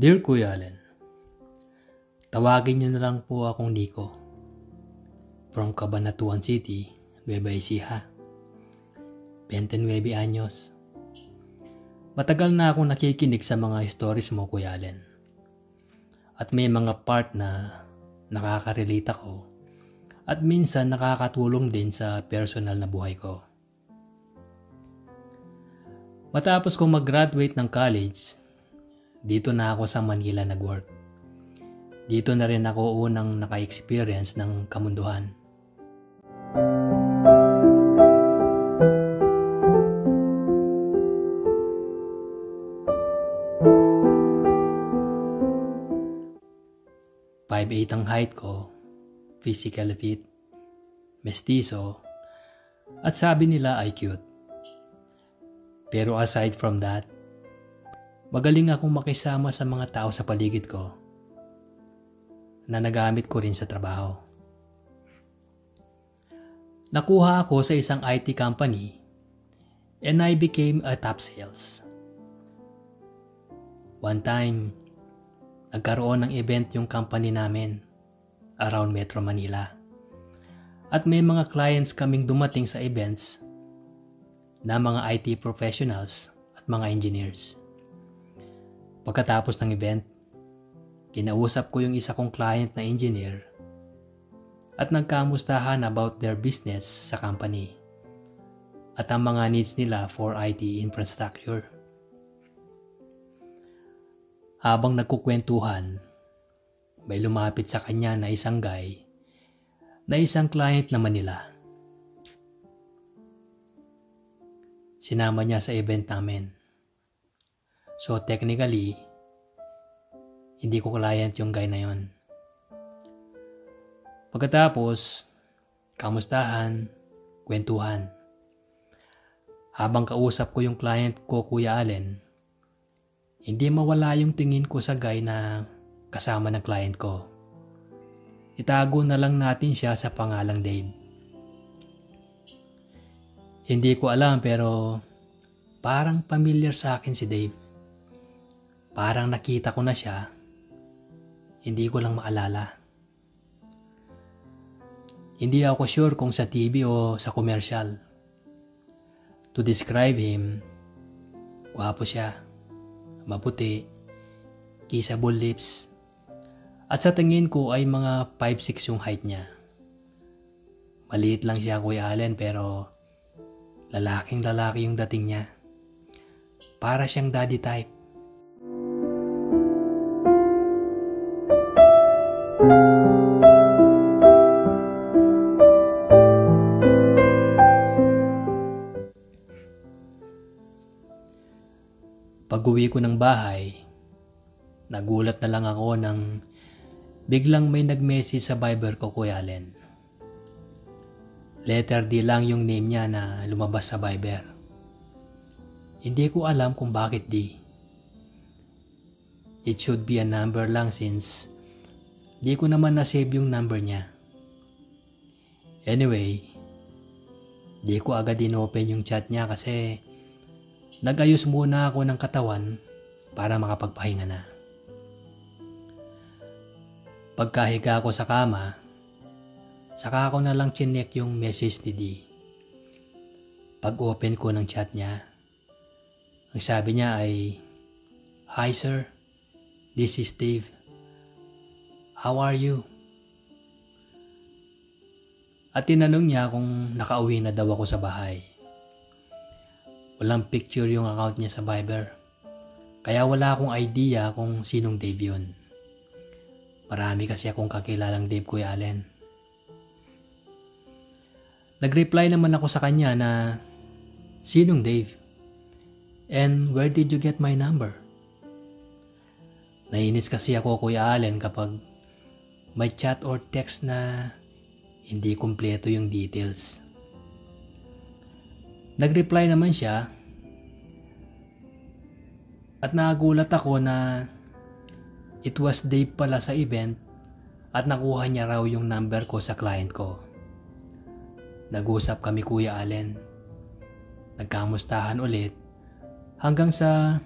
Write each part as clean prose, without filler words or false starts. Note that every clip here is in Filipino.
Dear Kuya Allen, tawagin niyo na lang po akong Nico. From Cabanatuan City, Nueva Ecija. 29 anyos. Matagal na akong nakikinig sa mga stories mo, Kuya Allen. At may mga part na nakaka-relate ako at minsan nakakatulong din sa personal na buhay ko. Matapos kong mag-graduate ng college, dito na ako sa Manila nag-work. Dito na rin ako unang naka-experience ng kamunduhan. .5'8" ang height ko, physically fit, mestizo, at sabi nila ay cute. Pero aside from that, magaling akong makisama sa mga tao sa paligid ko na nagamit ko rin sa trabaho. Nakuha ako sa isang IT company and I became a top sales. One time, nagkaroon ng event yung company namin around Metro Manila. At may mga clients kaming dumating sa events na mga IT professionals at mga engineers. Pagkatapos ng event, kinausap ko yung isa kong client na engineer at nagkamustahan about their business sa company at ang mga needs nila for IT infrastructure. Habang nagkukwentuhan, may lumapit sa kanya na isang guy na isang client naman nila. Sinama niya sa event namin. So technically, hindi ko client yung guy na yon. Pagkatapos, kamustahan, kwentuhan. Habang kausap ko yung client ko, Kuya Allen, hindi mawala yung tingin ko sa guy na kasama ng client ko. Itago na lang natin siya sa pangalang Dave. Hindi ko alam pero parang familiar sa akin si Dave. Parang nakita ko na siya, hindi ko lang maalala. Hindi ako sure kung sa TV o sa commercial. To describe him, gwapo siya, maputi, kissable lips, at sa tingin ko ay mga 5'6" yung height niya. Maliit lang siya, Kuya Allen, pero lalaking lalaki yung dating niya. Para siyang daddy type. Pag-uwi ko ng bahay, nagulat na lang ako nang biglang may nag-message sa Viber ko, Kuya Allen. Letter D lang yung name niya na lumabas sa Viber. Hindi ko alam kung bakit D. It should be a number lang since di ko naman na-save yung number niya. Anyway, di ko agad in-open yung chat niya kasi nag-ayos muna ako ng katawan para makapagpahinga na. Pagkahiga ko sa kama, saka ako na lang chinek yung message ni D. Pag-open ko ng chat niya, ang sabi niya ay, "Hi sir, this is Dave. How are you?" At tinanong niya kung nakauwi na daw ako sa bahay. Walang picture yung account niya sa Viber, kaya wala akong idea kung sinong Dave yun. Marami kasi akong kakilalang Dave, Kuya Allen. Nag-reply naman ako sa kanya na, "Sinong Dave? And where did you get my number?" Nainis kasi ako, Kuya Allen, kapag may chat or text na hindi kumpleto yung details. Nag-reply naman siya at nagulat ako na it was Dave pala sa event at nakuha niya raw yung number ko sa client ko. Nag-usap kami, Kuya Allen. Nagkamustahan ulit hanggang sa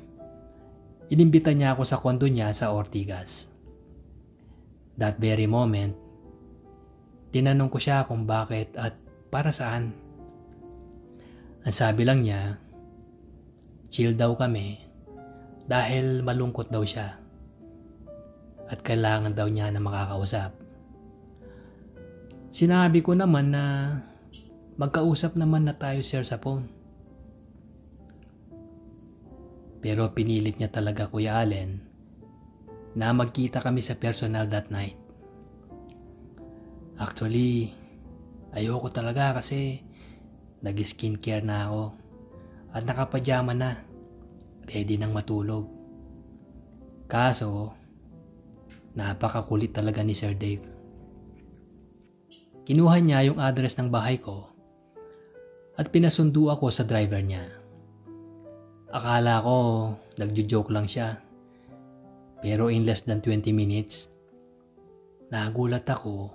Inimbita niya ako sa kondo niya sa Ortigas. That very moment, tinanong ko siya kung bakit at para saan. Ang sabi lang niya, chill daw kami dahil malungkot daw siya at kailangan daw niya na makakausap. Sinabi ko naman na magkausap naman na tayo sir sa phone. Pero pinilit niya talaga Kuya Allen na magkita kami sa personal that night. Actually, ayoko talaga kasi nag-skincare na ako at nakapajama na, ready nang matulog. Kaso, napakakulit talaga ni Sir Dave. Kinuha niya yung address ng bahay ko at pinasundo ako sa driver niya. Akala ko nagjo-joke lang siya. Pero in less than 20 minutes, nagulat ako.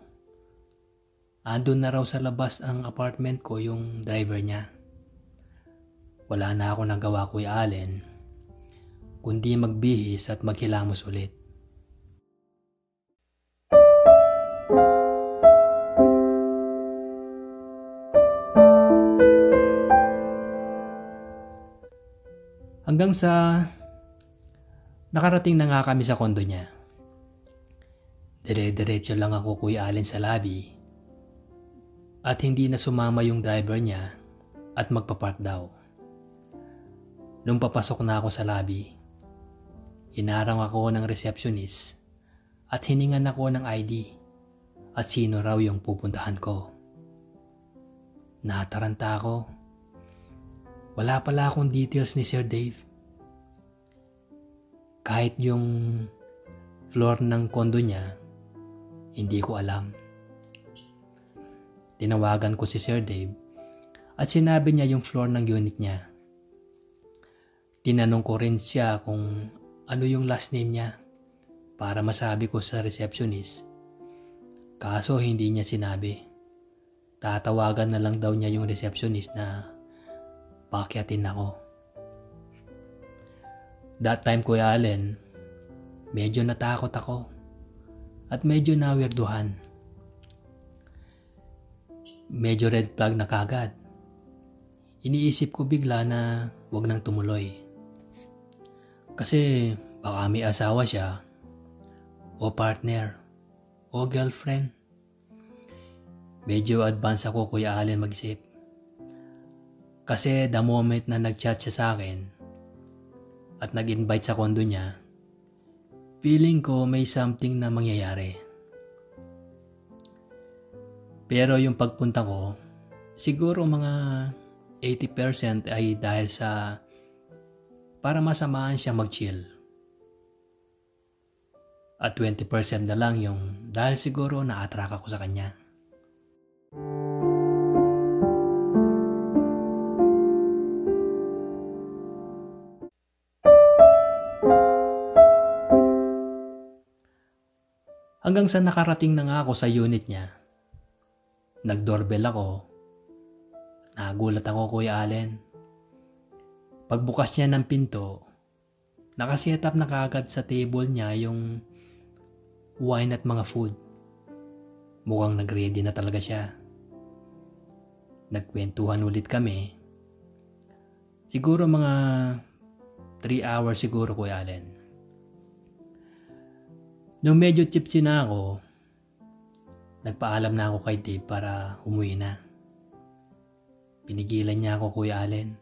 Andun na raw sa labas ang apartment ko yung driver niya. Wala na ako nagawa Kuya Allen, kundi magbihis at maghilamos ulit. Hanggang sa nakarating na nga kami sa kondo niya. Dire-diretso lang ako Kuya Allen sa lobby at hindi na sumama yung driver niya at magpapark daw. Nung papasok na ako sa lobby, hinarang ako ng receptionist at hiningan ako ng ID at sino raw yung pupuntahan ko. Nataranta ako. Wala pala akong details ni Sir Dave. Kahit yung floor ng kondo niya, hindi ko alam. Tinawagan ko si Sir Dave at sinabi niya yung floor ng unit niya. Tinanong ko rin siya kung ano yung last name niya para masabi ko sa receptionist. Kaso hindi niya sinabi. Tatawagan na lang daw niya yung receptionist na pakyatin ako. That time Kuya Allen, medyo natakot ako at medyo nawirduhan. Medyo red flag na kagad. Iniisip ko bigla na wag nang tumuloy. Kasi baka may asawa siya o partner o girlfriend. Medyo advance ako Kuya Allen mag-isip. Kasi the moment na nag-chat siya sa akin at nag-invite sa kondo niya, feeling ko may something na mangyayari. Pero yung pagpunta ko, siguro mga 80% ay dahil sa para masamaan siya mag-chill. At 20% na lang yung dahil siguro na-attract ako sa kanya. Hanggang sa nakarating na nga ako sa unit niya. Nag-doorbell ako. Nagulat ako Kuya Allen. Pagbukas niya ng pinto, nakaset up na kaagad sa table niya yung wine at mga food. Mukhang nag-ready na talaga siya. Nagkwentuhan ulit kami. Siguro mga 3 hours siguro Kuya Allen. Nung medyo tipsy na ako, nagpaalam na ako kay Dave para umuwi na. Pinigilan niya ako Kuya Allen.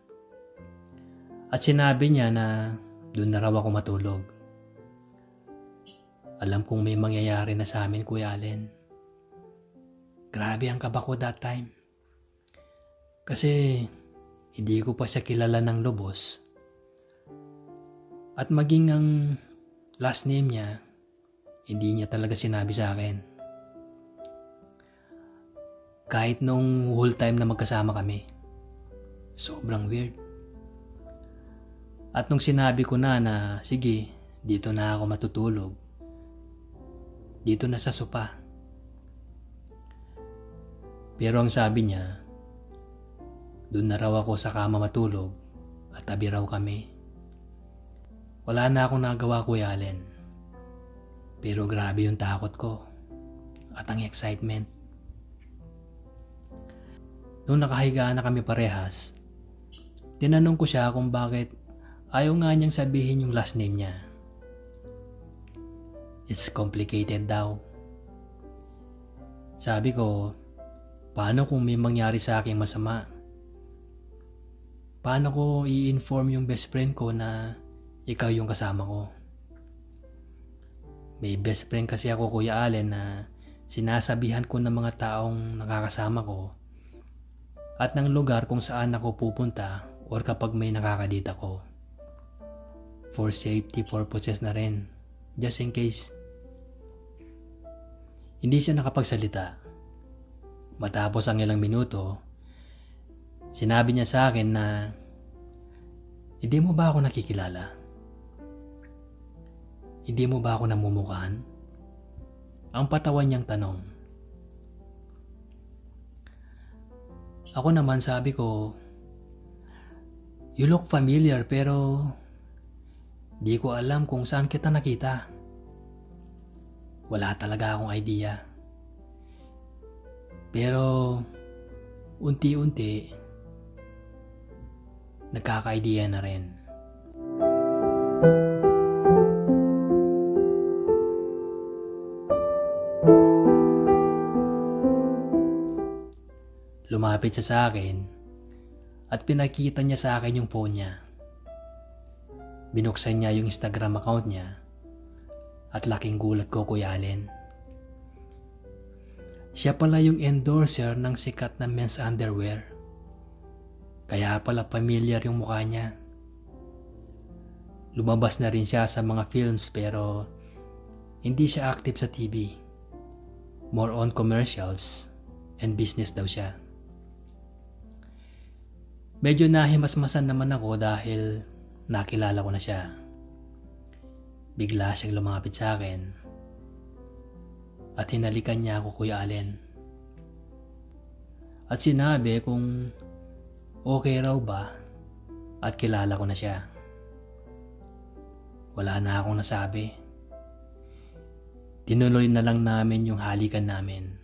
At sinabi niya na doon na raw ako matulog. Alam kong may mangyayari na sa amin Kuya Allen. Grabe ang kaba ko that time. Kasi hindi ko pa siya kilala ng lubos. At maging ang last name niya, hindi niya talaga sinabi sa akin. Kahit nung whole time na magkasama kami. Sobrang weird. At nung sinabi ko na sige, dito na ako matutulog. Dito na sa sopa. Pero ang sabi niya, doon na raw ako sa kama matulog at tabi raw kami. Wala na akong nagawa, Kuya Allen. Pero grabe yung takot ko at ang excitement. Nung nakahiga na kami parehas, tinanong ko siya kung bakit ayaw nga niyang sabihin yung last name niya. It's complicated daw. Sabi ko, paano kung may mangyari sa aking masama? Paano ko i-inform yung best friend ko na ikaw yung kasama ko? May best friend kasi ako, Kuya Allen, na sinasabihan ko ng mga taong nakakasama ko at ng lugar kung saan ako pupunta or kapag may nakakadita ko. For safety purposes na rin, just in case. Hindi siya nakapagsalita. Matapos ang ilang minuto, sinabi niya sa akin na, hindi mo ba ako nakikilala? Hindi mo ba ako namumukhaan? Ang patawan niyang tanong. Ako naman sabi ko, you look familiar pero di ko alam kung saan kita nakita. Wala talaga akong idea. Pero unti-unti nagkaka-idea na rin. Lumapit siya sa akin at pinakita niya sa akin yung phone niya. Binuksan niya yung Instagram account niya at laking gulat ko, Kuya Allen. Siya pala yung endorser ng sikat na men's underwear. Kaya pala familiar yung mukha niya. Lumabas na rin siya sa mga films pero hindi siya active sa TV. More on commercials and business daw siya. Medyo nahimasmasan naman ako dahil nakilala ko na siya. Bigla siyang lumapit sa akin at hinalikan niya ako, Kuya Allen. At sinabi kung okay raw ba at kilala ko na siya. Wala na akong nasabi. Tinuloy na lang namin yung halikan namin.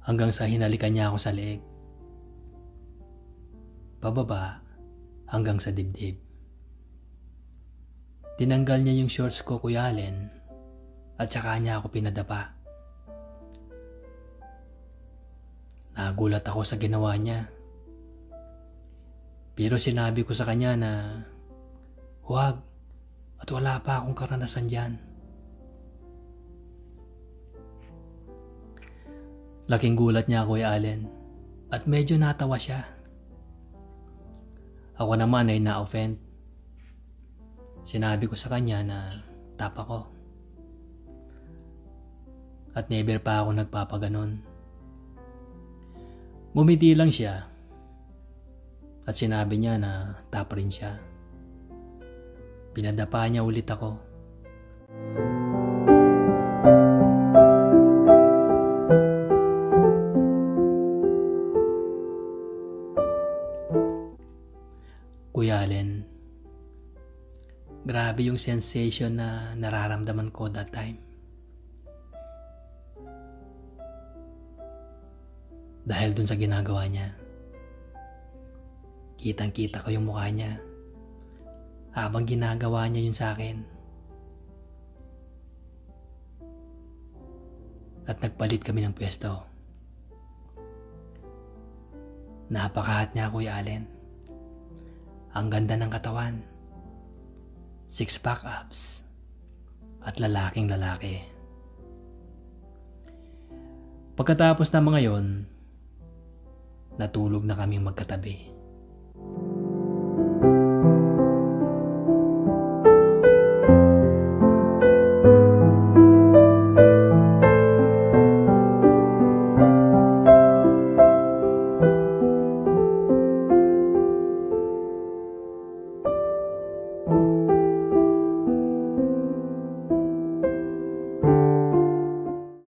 Hanggang sa hinalikan niya ako sa leeg. Pababa hanggang sa dibdib. Tinanggal niya yung shorts ko, Kuya Allen, at saka niya ako pinadapa. Nagulat ako sa ginawa niya. Pero sinabi ko sa kanya na huwag at wala pa akong karanasan dyan. Laking gulat niya, Kuya Allen, at medyo natawa siya. Ako naman ay na-offend. Sinabi ko sa kanya na tap ako. At never pa ako nagpapaganon. Bumiti lang siya at sinabi niya na tap rin siya. Pinadapa niya ulit ako. Kuya Allen, grabe yung sensation na nararamdaman ko that time. Dahil dun sa ginagawa niya. Kitang-kita ko yung mukha niya habang ginagawa niya yun sa akin. At nagpalit kami ng pwesto. Napakahat niya, Kuya Allen. Ang ganda ng katawan, 6-pack abs, at lalaking lalaki. Pagkatapos na mga yon, natulog na kaming magkatabi.